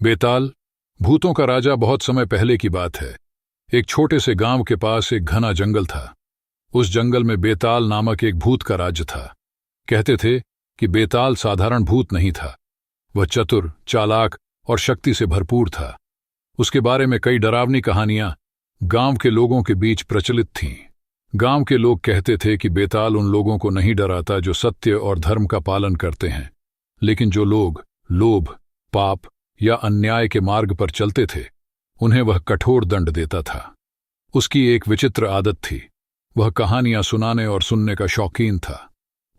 बेताल, भूतों का राजा। बहुत समय पहले की बात है। एक छोटे से गांव के पास एक घना जंगल था। उस जंगल में बेताल नामक एक भूत का राज्य था। कहते थे कि बेताल साधारण भूत नहीं था, वह चतुर, चालाक और शक्ति से भरपूर था। उसके बारे में कई डरावनी कहानियां गांव के लोगों के बीच प्रचलित थीं। गांव के लोग कहते थे कि बेताल उन लोगों को नहीं डराता जो सत्य और धर्म का पालन करते हैं, लेकिन जो लोग लोभ, पाप या अन्याय के मार्ग पर चलते थे, उन्हें वह कठोर दंड देता था। उसकी एक विचित्र आदत थी, वह कहानियां सुनाने और सुनने का शौकीन था।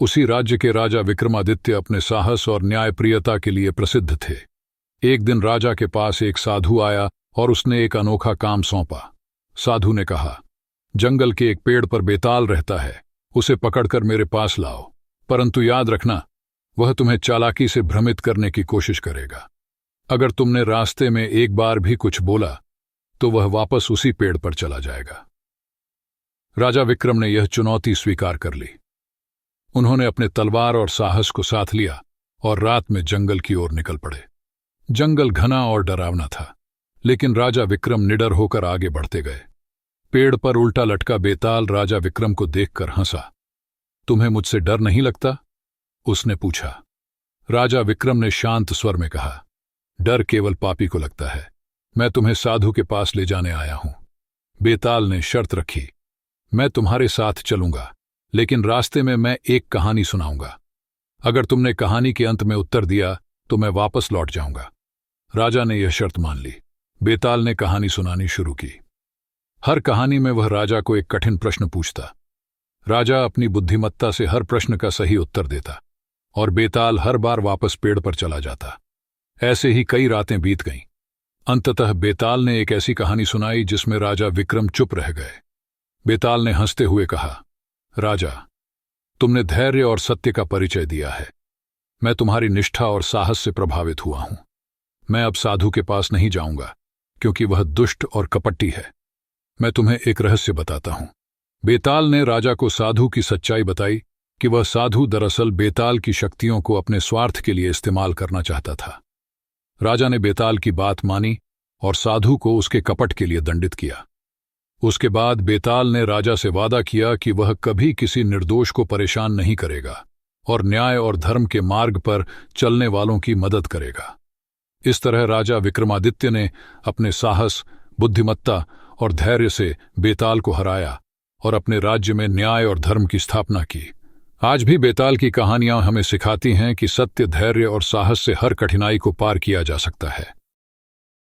उसी राज्य के राजा विक्रमादित्य अपने साहस और न्यायप्रियता के लिए प्रसिद्ध थे। एक दिन राजा के पास एक साधु आया और उसने एक अनोखा काम सौंपा। साधु ने कहा, जंगल के एक पेड़ पर बेताल रहता है, उसे पकड़कर मेरे पास लाओ, परंतु याद रखना, वह तुम्हें चालाकी से भ्रमित करने की कोशिश करेगा। अगर तुमने रास्ते में एक बार भी कुछ बोला तो वह वापस उसी पेड़ पर चला जाएगा। राजा विक्रम ने यह चुनौती स्वीकार कर ली। उन्होंने अपने तलवार और साहस को साथ लिया और रात में जंगल की ओर निकल पड़े। जंगल घना और डरावना था, लेकिन राजा विक्रम निडर होकर आगे बढ़ते गए। पेड़ पर उल्टा लटका बेताल राजा विक्रम को देखकर हंसा। तुम्हें मुझसे डर नहीं लगता? उसने पूछा। राजा विक्रम ने शांत स्वर में कहा, डर केवल पापी को लगता है। मैं तुम्हें साधु के पास ले जाने आया हूं। बेताल ने शर्त रखी, मैं तुम्हारे साथ चलूंगा, लेकिन रास्ते में मैं एक कहानी सुनाऊंगा। अगर तुमने कहानी के अंत में उत्तर दिया तो मैं वापस लौट जाऊंगा। राजा ने यह शर्त मान ली। बेताल ने कहानी सुनानी शुरू की। हर कहानी में वह राजा को एक कठिन प्रश्न पूछता। राजा अपनी बुद्धिमत्ता से हर प्रश्न का सही उत्तर देता और बेताल हर बार वापस पेड़ पर चला जाता। ऐसे ही कई रातें बीत गईं। अंततः बेताल ने एक ऐसी कहानी सुनाई जिसमें राजा विक्रम चुप रह गए। बेताल ने हंसते हुए कहा, राजा, तुमने धैर्य और सत्य का परिचय दिया है। मैं तुम्हारी निष्ठा और साहस से प्रभावित हुआ हूं। मैं अब साधु के पास नहीं जाऊंगा, क्योंकि वह दुष्ट और कपटी है। मैं तुम्हें एक रहस्य बताता हूं। बेताल ने राजा को साधु की सच्चाई बताई कि वह साधु दरअसल बेताल की शक्तियों को अपने स्वार्थ के लिए इस्तेमाल करना चाहता था। राजा ने बेताल की बात मानी और साधु को उसके कपट के लिए दंडित किया। उसके बाद बेताल ने राजा से वादा किया कि वह कभी किसी निर्दोष को परेशान नहीं करेगा और न्याय और धर्म के मार्ग पर चलने वालों की मदद करेगा। इस तरह राजा विक्रमादित्य ने अपने साहस, बुद्धिमत्ता और धैर्य से बेताल को हराया और अपने राज्य में न्याय और धर्म की स्थापना की। आज भी बेताल की कहानियां हमें सिखाती हैं कि सत्य, धैर्य और साहस से हर कठिनाई को पार किया जा सकता है।